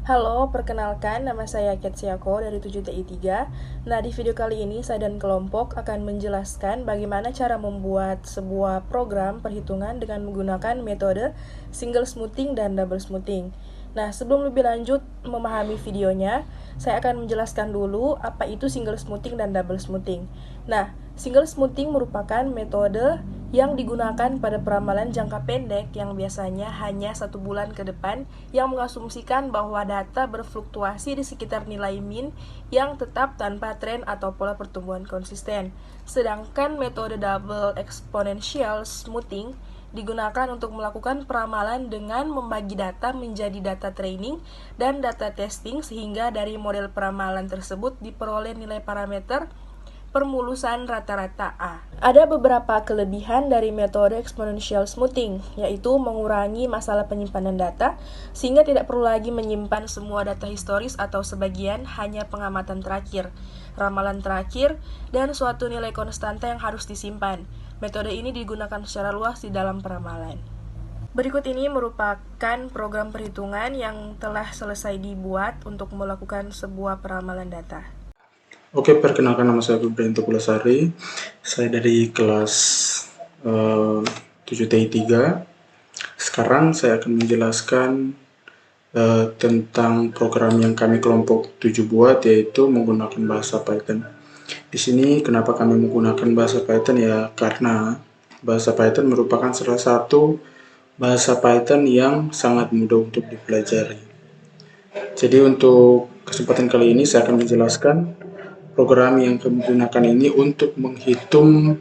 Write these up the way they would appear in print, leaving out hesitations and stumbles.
Halo, perkenalkan nama saya Ketsiako dari 7TI3. Nah, di video kali ini saya dan kelompok akan menjelaskan bagaimana cara membuat sebuah program perhitungan dengan menggunakan metode single smoothing dan double smoothing. Nah, sebelum lebih lanjut memahami videonya, saya akan menjelaskan dulu apa itu single smoothing dan double smoothing. Nah, single smoothing merupakan metode yang digunakan pada peramalan jangka pendek yang biasanya hanya 1 bulan ke depan, yang mengasumsikan bahwa data berfluktuasi di sekitar nilai min yang tetap tanpa tren atau pola pertumbuhan konsisten. Sedangkan metode double exponential smoothing digunakan untuk melakukan peramalan dengan membagi data menjadi data training dan data testing, sehingga dari model peramalan tersebut diperoleh nilai parameter permulusan rata-rata A. Ada beberapa kelebihan dari metode exponential smoothing, yaitu mengurangi masalah penyimpanan data, sehingga tidak perlu lagi menyimpan semua data historis atau sebagian, hanya pengamatan terakhir, ramalan terakhir, dan suatu nilai konstanta yang harus disimpan. Metode ini digunakan secara luas di dalam peramalan. Berikut ini merupakan program perhitungan yang telah selesai dibuat untuk melakukan sebuah peramalan data. Oke, perkenalkan nama saya Febrianto Pulasari. Saya dari kelas 7TI3. Sekarang saya akan menjelaskan tentang program yang kami kelompok 7 buat, yaitu menggunakan bahasa Python. Di sini kenapa kami menggunakan bahasa Python, ya karena bahasa Python merupakan salah satu bahasa Python yang sangat mudah untuk dipelajari. Jadi untuk kesempatan kali ini saya akan menjelaskan program yang kami gunakan ini untuk menghitung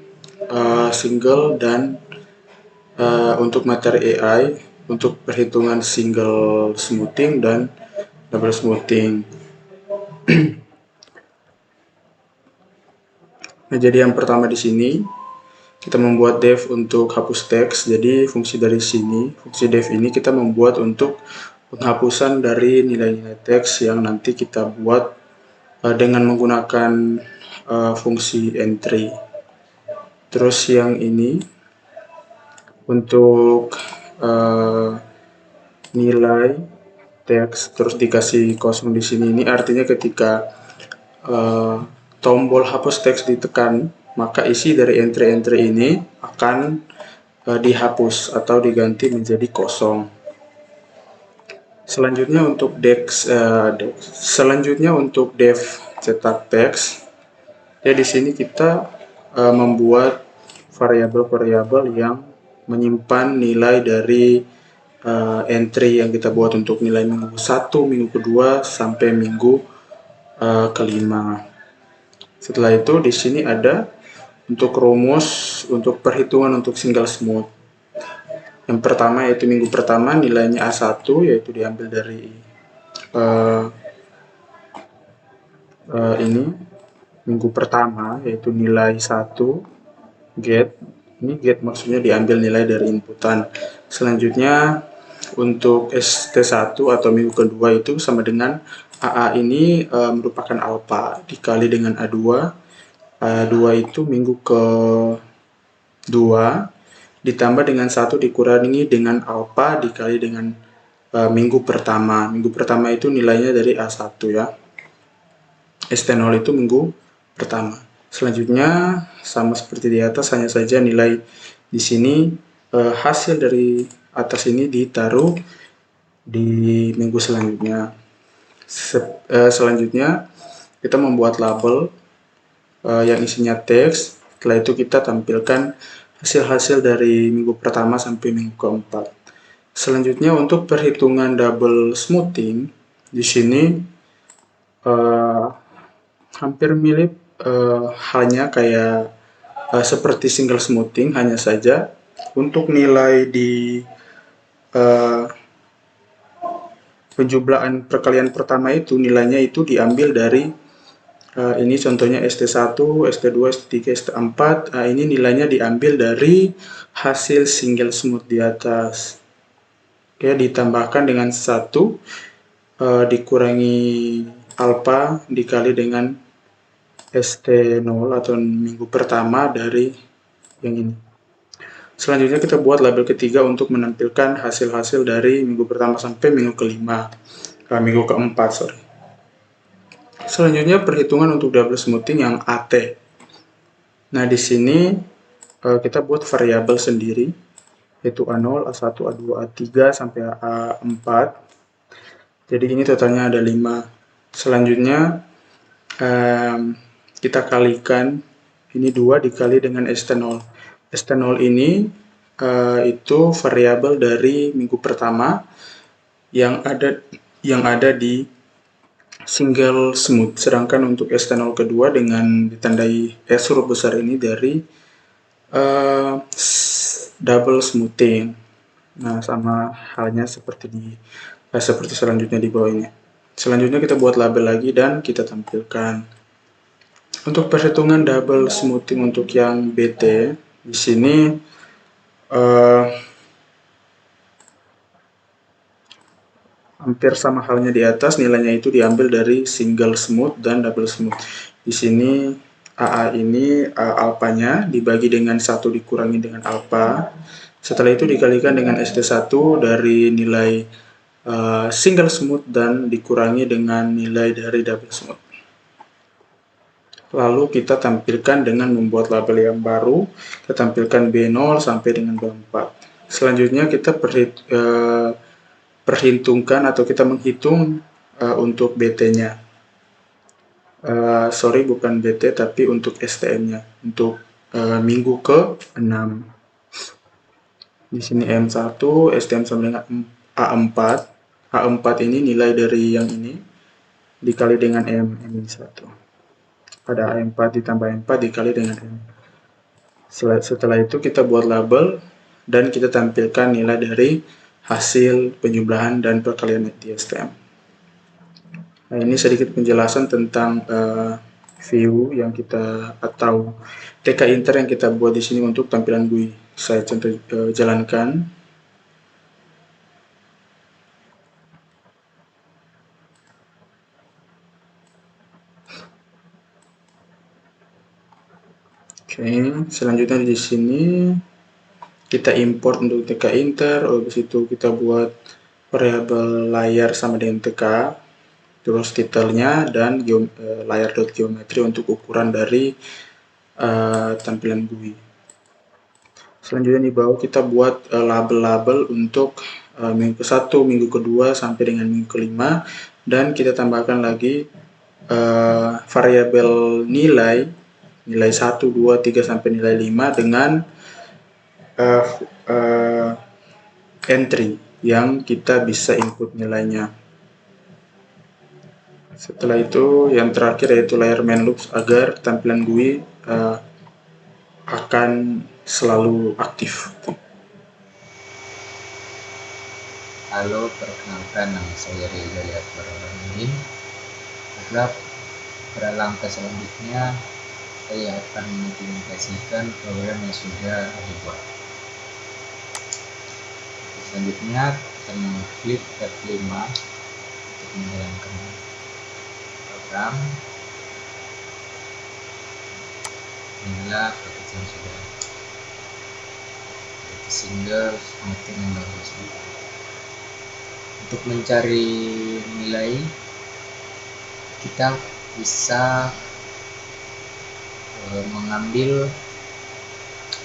single dan untuk materi AI, untuk perhitungan single smoothing dan double smoothing. Nah, jadi yang pertama di sini kita membuat def untuk hapus teks. Jadi fungsi dari sini, fungsi def ini kita membuat untuk penghapusan dari nilai-nilai teks yang nanti kita buat dengan menggunakan fungsi entry. Terus yang ini untuk nilai teks terus dikasih kosong di sini. Ini artinya ketika tombol hapus teks ditekan, maka isi dari entry-entry ini akan dihapus atau diganti menjadi kosong. Selanjutnya untuk selanjutnya untuk def cetak teks. Ya, di sini kita membuat variabel-variabel yang menyimpan nilai dari entry yang kita buat untuk nilai minggu 1, minggu kedua, sampai minggu kelima. Setelah itu di sini ada untuk rumus untuk perhitungan untuk single smooth. Yang pertama yaitu minggu pertama nilainya A1, yaitu diambil dari ini minggu pertama, yaitu nilai 1 get. Ini get maksudnya diambil nilai dari inputan. Selanjutnya untuk ST1 atau minggu kedua itu sama dengan AA ini merupakan alpha dikali dengan A2. A2 itu minggu ke-2 ditambah dengan 1 dikurangi dengan alpha dikali dengan minggu pertama. Minggu pertama itu nilainya dari A1 ya. ST0 itu minggu pertama. Selanjutnya sama seperti di atas, hanya saja nilai di sini hasil dari atas ini ditaruh di minggu selanjutnya. Selanjutnya kita membuat label yang isinya teks. Setelah itu kita tampilkan hasil-hasil dari minggu pertama sampai minggu keempat. Selanjutnya untuk perhitungan double smoothing, di sini hampir mirip halnya kayak seperti single smoothing, hanya saja untuk nilai di penjumlahan perkalian pertama itu nilainya itu diambil dari ini contohnya ST1, ST2, ST3, ST4. Ini nilainya diambil dari hasil single smooth di atas. Oke, ditambahkan dengan 1 dikurangi alpha dikali dengan ST0 atau minggu pertama dari yang ini. Selanjutnya kita buat label ketiga untuk menampilkan hasil-hasil dari minggu pertama sampai minggu kelima. minggu keempat, sorry. Selanjutnya perhitungan untuk double smoothing yang AT. Nah, di sini kita buat variabel sendiri, yaitu A0, A1, A2, A3 sampai A4. Jadi ini totalnya ada 5. Selanjutnya kita kalikan ini 2 dikali dengan ST0. ST0 ini itu variabel dari minggu pertama yang ada di single smooth. Sedangkan untuk ST0 kedua dengan ditandai S huruf besar ini dari double smoothing. Nah, sama halnya seperti selanjutnya di bawah ini. Selanjutnya kita buat label lagi dan kita tampilkan. Untuk perhitungan double smoothing untuk yang BT, di sini hampir sama halnya di atas, nilainya itu diambil dari single smooth dan double smooth. Di sini AA ini alpanya dibagi dengan 1 dikurangi dengan alpha. Setelah itu dikalikan dengan ST1 dari nilai single smooth dan dikurangi dengan nilai dari double smooth. Lalu kita tampilkan dengan membuat label yang baru. Kita tampilkan B0 sampai dengan B4. Selanjutnya kita perhitungkan atau kita menghitung untuk BT-nya. Sorry, bukan BT tapi untuk STM-nya. Untuk minggu ke-6. Di sini M1, STM sama dengan A4. A4 ini nilai dari yang ini dikali dengan M1. Pada A4 ditambah M4 dikali dengan M. Setelah itu kita buat label dan kita tampilkan nilai dari hasil penjumlahan dan perkalian di STM. Nah, ini sedikit penjelasan tentang view yang kita atau TK Inter yang kita buat di sini untuk tampilan GUI. Saya contoh jalankan. Oke, selanjutnya di sini kita import untuk TK Inter. Habis itu kita buat variabel layar sama dengan TK, terus titelnya dan layar.geometri untuk ukuran dari tampilan GUI. Selanjutnya di bawah kita buat label-label untuk minggu ke-1, minggu ke-2 sampai dengan minggu ke-5, dan kita tambahkan lagi variabel nilai 1, 2, 3 sampai nilai 5 dengan entry yang kita bisa input nilainya. Setelah itu yang terakhir yaitu layar main loops agar tampilan GUI akan selalu aktif. Halo, perkenalkan nama saya Reza Liatwarahmin. Pada langkah selanjutnya saya akan mengimplementasikan program yang sudah dibuat. Selanjutnya kita mengklik F5 untuk menjalankan program. Inilah program yang sudah single smoothing yang bagus. Untuk mencari nilai kita bisa mengambil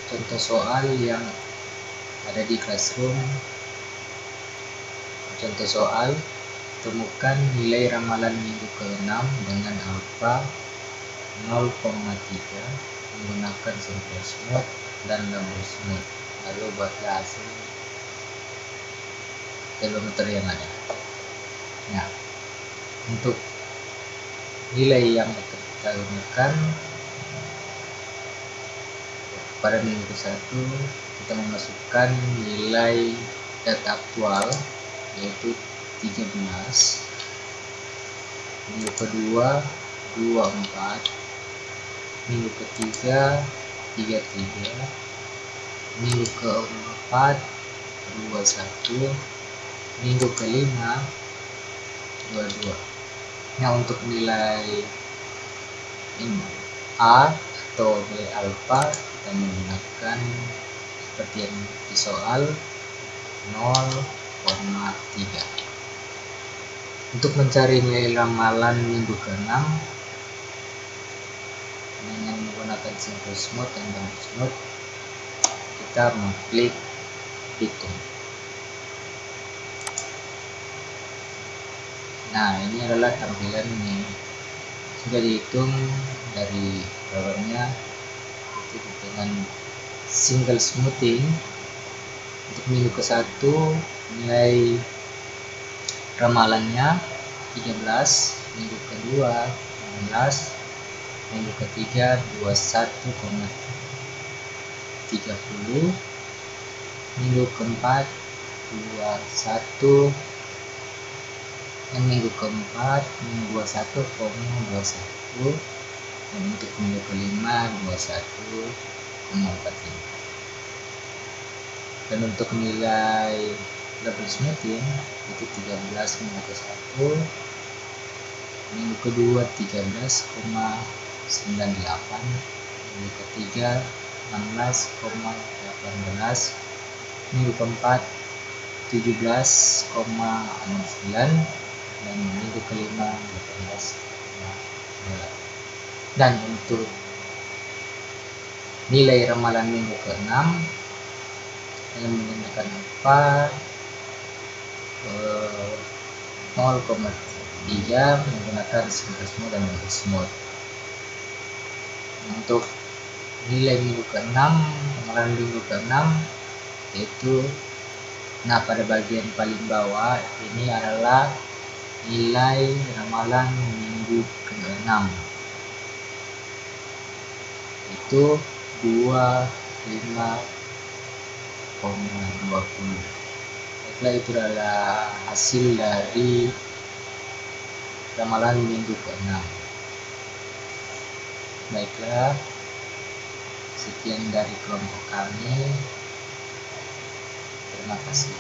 contoh soal yang ada di Classroom. Contoh soal, temukan nilai ramalan minggu ke-6 dengan alpha 0,3 menggunakan simple smooth dan double smooth. Lalu buatlah hasil geometri yang ada. Nah, untuk nilai yang kita gunakan pada minggu ke-1 kita memasukkan nilai data aktual yaitu 13, minggu kedua 24, minggu ketiga 33, minggu keempat 21, minggu kelima 22. Nah, untuk nilai ini A atau B alpha kita menggunakan seperti yang di soal 0,3. Untuk mencari nilai ramalan minggu ke-6 dengan menggunakan simple mode dan double mode, kita mengklik hitung. Nah, ini adalah tampilan ini sudah dihitung dari programnya itu dengan single smoothing. Untuk minggu ke-1 nilai ramalannya 13, minggu kedua 16, minggu ketiga 21,30, minggu keempat 21, dan minggu keempat 21,21, dan untuk minggu kelima 21,45. Dan untuk nilai double smoothing itu 13 minggu ke-1, minggu kedua 13,98, minggu ketiga 16,18, minggu keempat 17,69, dan minggu kelima 18,9. Dan untuk nilai ramalan minggu ke-6 dengan menggunakan apa 0,3 menggunakan simple mode dan double mode. Untuk nilai minggu ke-6, ramalan minggu ke-6 yaitu, nah pada bagian paling bawah ini adalah nilai ramalan minggu ke-6, itu 25,20. Baiklah, itu adalah hasil dari ramalan minggu ke-6. Baiklah, sekian dari kelompok kami. Terima kasih.